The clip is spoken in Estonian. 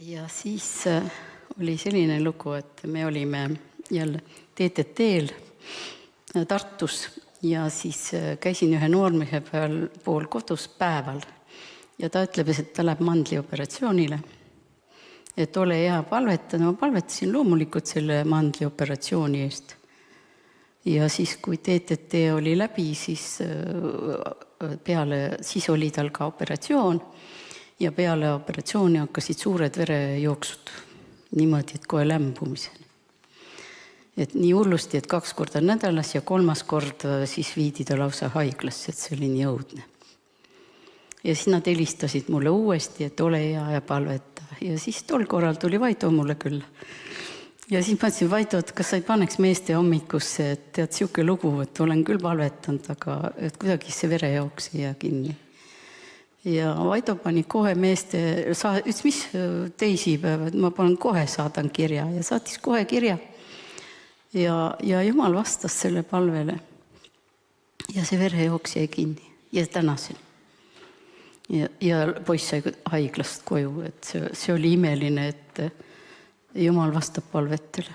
Ja siis oli selline lugu, et me olime jälle TTT-l Tartus ja siis käisin ühe noormehe pool kodus päeval ja ta ütleb, et ta läheb mandlioperatsioonile. Et ole hea palvetada, ma palvetasin loomulikult selle mandlioperatsiooni eest. Ja siis, kui TTT oli läbi, siis oli tal ka operatsioon ja peale operatsiooni hakkasid suured verejooksud niimoodi, et kohe lämbumiseni. Et nii hullusti, et 2 korda nädalas ja 3. kord siis viidi ta lausa haiglasse, et see oli nii õudne. Ja siis nad helistasid mulle uuesti, et ole hea ja palveta. Ja siis tol korral tuli Vaido mulle küll. Ja siis ma ütlesin, Vaido, et kas sa ei paneks meeste hommikusse, et tead siuke lugu, et olen küll palvetanud, aga et kuidagi see verejooks ei jää kinni. Ja Vaido pani kohe meeste, ütles, mis teisipäev, et ma kohe saadan kirja ja saatis kohe kirja. Ja Jumal vastas selle palvele ja see verejooks jäi kinni ja tänaseni. Ja poiss sai haiglast koju, et see oli imeline, et Jumal vastab palvetele.